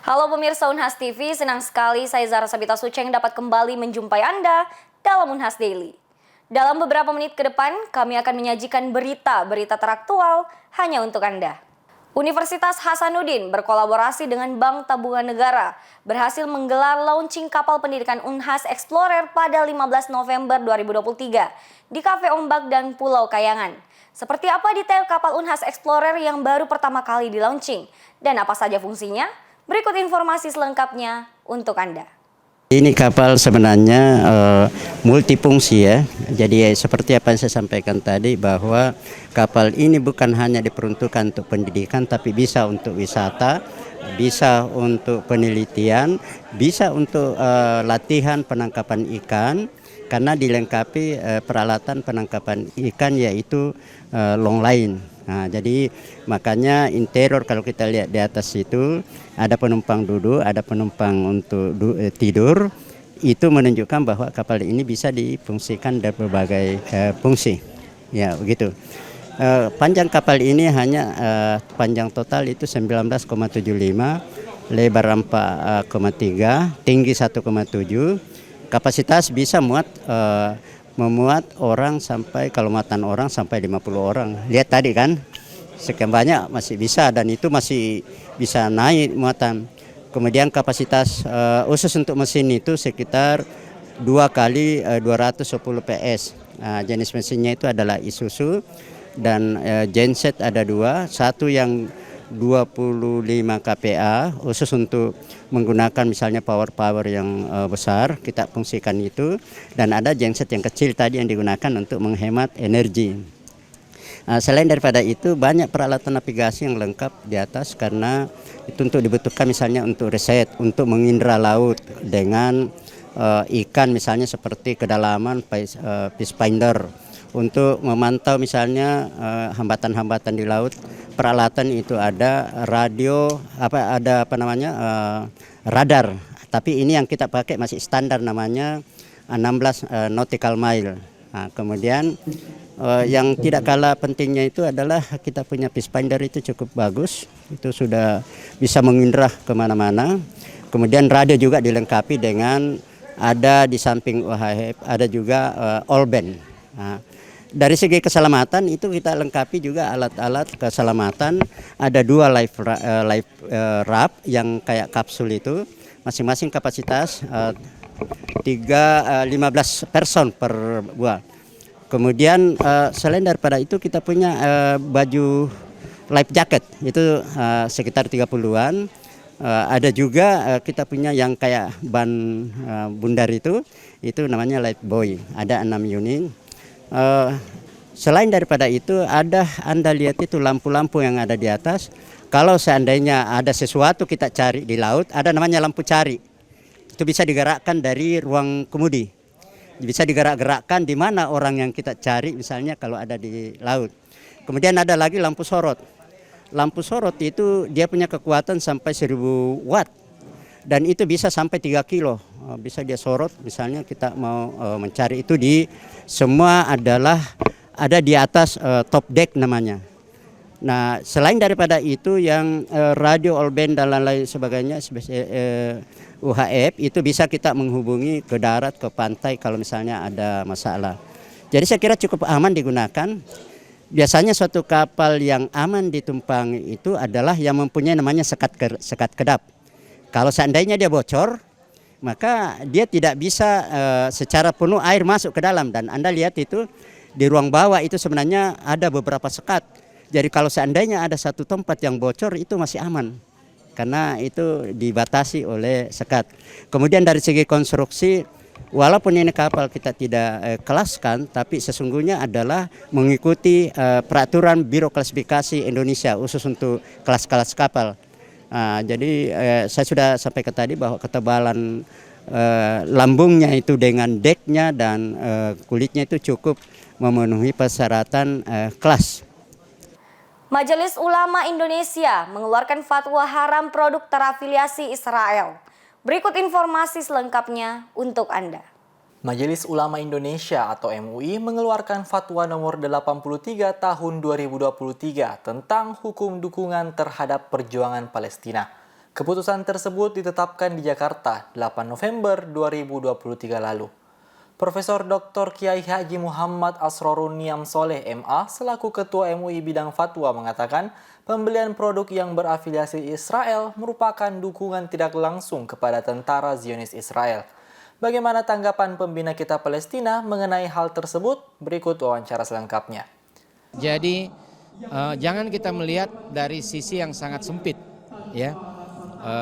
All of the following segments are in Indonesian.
Halo pemirsa Unhas TV, senang sekali saya Zara Sabita Suceng dapat kembali menjumpai Anda dalam Unhas Daily. Dalam beberapa menit ke depan, kami akan menyajikan berita-berita teraktual hanya untuk Anda. Universitas Hasanuddin berkolaborasi dengan Bank Tabungan Negara berhasil menggelar launching kapal pendidikan Unhas Explorer pada 15 November 2023 di Cafe Ombak dan Pulau Kayangan. Seperti apa detail kapal Unhas Explorer yang baru pertama kali di-launching dan apa saja fungsinya? Berikut informasi selengkapnya untuk Anda. Ini kapal sebenarnya multifungsi ya. Jadi seperti apa yang saya sampaikan tadi bahwa kapal ini bukan hanya diperuntukkan untuk pendidikan tapi bisa untuk wisata, bisa untuk penelitian, bisa untuk latihan penangkapan ikan karena dilengkapi peralatan penangkapan ikan yaitu long line. Nah, jadi makanya interior kalau kita lihat di atas itu ada penumpang duduk, ada penumpang untuk tidur. Itu menunjukkan bahwa kapal ini bisa difungsikan dari berbagai fungsi. Ya, begitu. Panjang kapal ini hanya panjang total itu 19,75, lebar 4,3, tinggi 1,7. Kapasitas bisa memuat orang sampai, kalau muatan orang sampai 50 orang. Lihat tadi kan, sekian banyak masih bisa dan itu masih bisa naik muatan. Kemudian kapasitas khusus untuk mesin itu sekitar 2 kali 210 PS. Jenis mesinnya itu adalah Isuzu dan genset ada 2, satu yang 25 kPa khusus untuk menggunakan misalnya power yang besar, kita fungsikan itu, dan ada genset yang kecil tadi yang digunakan untuk menghemat energi. Selain daripada itu banyak peralatan navigasi yang lengkap di atas karena itu untuk dibutuhkan misalnya untuk riset, untuk mengindra laut dengan ikan misalnya seperti kedalaman fish finder, untuk memantau misalnya hambatan-hambatan di laut. Peralatan itu ada radio, radar. Tapi ini yang kita pakai masih standar namanya 16 nautical mile. Nah, kemudian yang tidak kalah pentingnya itu adalah kita punya fish finder itu cukup bagus. Itu sudah bisa mengindra kemana-mana. Kemudian radio juga dilengkapi dengan ada di samping UHF ada juga all band. Nah, dari segi keselamatan itu kita lengkapi juga alat-alat keselamatan. Ada 2 life raft yang kayak kapsul itu, masing-masing kapasitas 15 person per buah. Kemudian selain daripada itu kita punya baju life jacket itu sekitar 30-an. Ada juga kita punya yang kayak ban bundar itu namanya life buoy, ada 6 unit. Selain daripada itu ada, Anda lihat itu lampu-lampu yang ada di atas. Kalau seandainya ada sesuatu kita cari di laut, ada namanya lampu cari. Itu bisa digerakkan dari ruang kemudi. Bisa digerak-gerakkan di mana orang yang kita cari misalnya kalau ada di laut. Kemudian ada lagi lampu sorot. Lampu sorot itu dia punya kekuatan sampai 1000 watt. Dan itu bisa sampai 3 kilo, bisa dia sorot misalnya kita mau mencari itu di semua adalah ada di atas top deck namanya. Nah, selain daripada itu yang radio all band dan lain sebagainya UHF itu bisa kita menghubungi ke darat, ke pantai kalau misalnya ada masalah. Jadi saya kira cukup aman digunakan. Biasanya suatu kapal yang aman ditumpangi itu adalah yang mempunyai namanya sekat kedap. Kalau seandainya dia bocor, maka dia tidak bisa secara penuh air masuk ke dalam. Dan Anda lihat itu di ruang bawah itu sebenarnya ada beberapa sekat. Jadi kalau seandainya ada satu tempat yang bocor itu masih aman. Karena itu dibatasi oleh sekat. Kemudian dari segi konstruksi, walaupun ini kapal kita tidak kelaskan, tapi sesungguhnya adalah mengikuti peraturan Biro Klasifikasi Indonesia khusus untuk kelas-kelas kapal. Jadi saya sudah sampaikan tadi bahwa ketebalan lambungnya itu dengan deknya dan kulitnya itu cukup memenuhi persyaratan kelas. Majelis Ulama Indonesia mengeluarkan fatwa haram produk terafiliasi Israel. Berikut informasi selengkapnya untuk Anda. Majelis Ulama Indonesia atau MUI mengeluarkan fatwa nomor 83 tahun 2023 tentang hukum dukungan terhadap perjuangan Palestina. Keputusan tersebut ditetapkan di Jakarta 8 November 2023 lalu. Profesor Dr. Kiai Haji Muhammad Asrorun Niam Soleh MA selaku Ketua MUI Bidang Fatwa mengatakan pembelian produk yang berafiliasi Israel merupakan dukungan tidak langsung kepada tentara Zionis Israel. Bagaimana tanggapan pembina Kitab Palestina mengenai hal tersebut? Berikut wawancara selengkapnya. Jadi jangan kita melihat dari sisi yang sangat sempit, ya,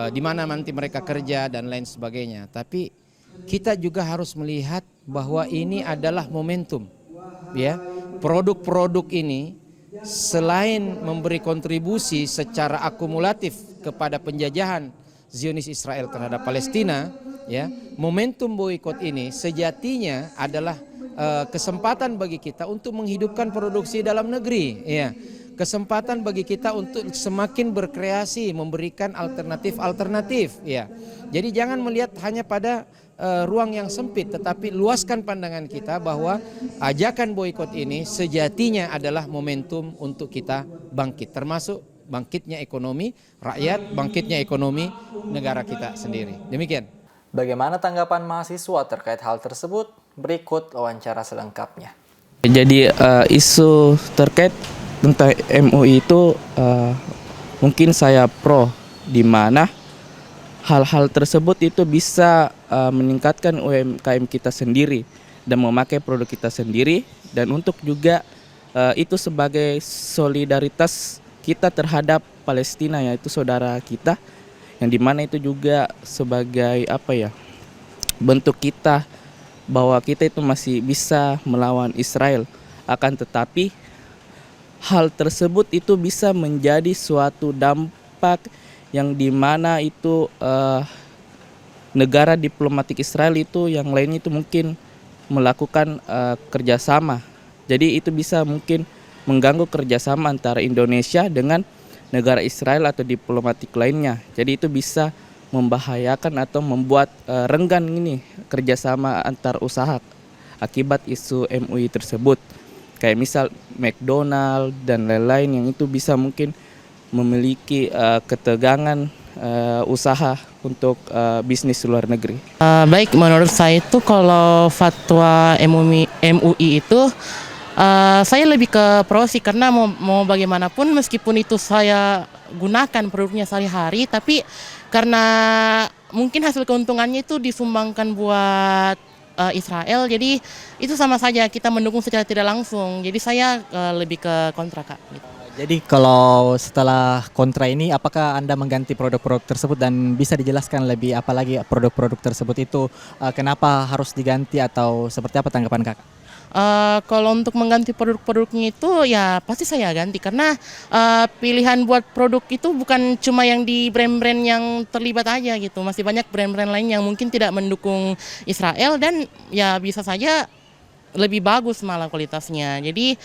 di mana nanti mereka kerja dan lain sebagainya. Tapi kita juga harus melihat bahwa ini adalah momentum, ya. Produk-produk ini selain memberi kontribusi secara akumulatif kepada penjajahan Zionis Israel terhadap Palestina, ya, momentum boikot ini sejatinya adalah kesempatan bagi kita untuk menghidupkan produksi dalam negeri, ya. Kesempatan bagi kita untuk semakin berkreasi, memberikan alternatif-alternatif, ya. Jadi jangan melihat hanya pada ruang yang sempit, tetapi luaskan pandangan kita bahwa ajakan boikot ini sejatinya adalah momentum untuk kita bangkit, termasuk bangkitnya ekonomi rakyat, bangkitnya ekonomi negara kita sendiri. Demikian. Bagaimana tanggapan mahasiswa terkait hal tersebut? Berikut wawancara selengkapnya. Jadi isu terkait tentang MUI itu mungkin saya pro, di mana hal-hal tersebut itu bisa meningkatkan UMKM kita sendiri dan memakai produk kita sendiri, dan untuk juga itu sebagai solidaritas kita terhadap Palestina, yaitu saudara kita, yang dimana itu juga sebagai bentuk kita bahwa kita itu masih bisa melawan Israel. Akan tetapi hal tersebut itu bisa menjadi suatu dampak yang dimana itu negara diplomatik Israel itu yang lain itu mungkin melakukan kerjasama. Jadi itu bisa mungkin mengganggu kerjasama antara Indonesia dengan negara Israel atau diplomatik lainnya. Jadi itu bisa membahayakan atau membuat renggan ini kerjasama antar usaha akibat isu MUI tersebut. Kayak misal McDonald dan lain-lain yang itu bisa mungkin memiliki ketegangan usaha untuk bisnis luar negeri. Baik, menurut saya itu kalau fatwa MUI itu saya lebih ke pro sih, karena mau bagaimanapun meskipun itu saya gunakan produknya sehari-hari, tapi karena mungkin hasil keuntungannya itu disumbangkan buat Israel, jadi itu sama saja kita mendukung secara tidak langsung. Jadi saya lebih ke kontra, Kak. Gitu. Jadi kalau setelah kontra ini, apakah Anda mengganti produk-produk tersebut, dan bisa dijelaskan lebih apalagi produk-produk tersebut itu kenapa harus diganti atau seperti apa tanggapan Kakak? Kalau untuk mengganti produk-produknya itu ya pasti saya ganti, karena pilihan buat produk itu bukan cuma yang di brand-brand yang terlibat aja gitu, masih banyak brand-brand lain yang mungkin tidak mendukung Israel dan ya bisa saja lebih bagus malah kualitasnya. Jadi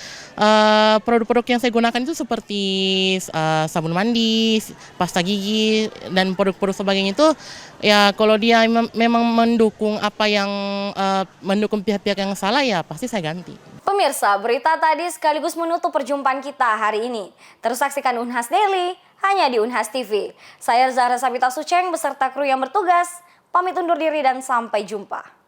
produk-produk yang saya gunakan itu seperti sabun mandi, pasta gigi, dan produk-produk sebagainya itu ya kalau dia memang mendukung apa yang mendukung pihak-pihak yang salah, ya pasti saya ganti. Pemirsa, berita tadi sekaligus menutup perjumpaan kita hari ini. Terus saksikan Unhas Daily hanya di Unhas TV. Saya Zahra Sabita Suceng beserta kru yang bertugas pamit undur diri dan sampai jumpa.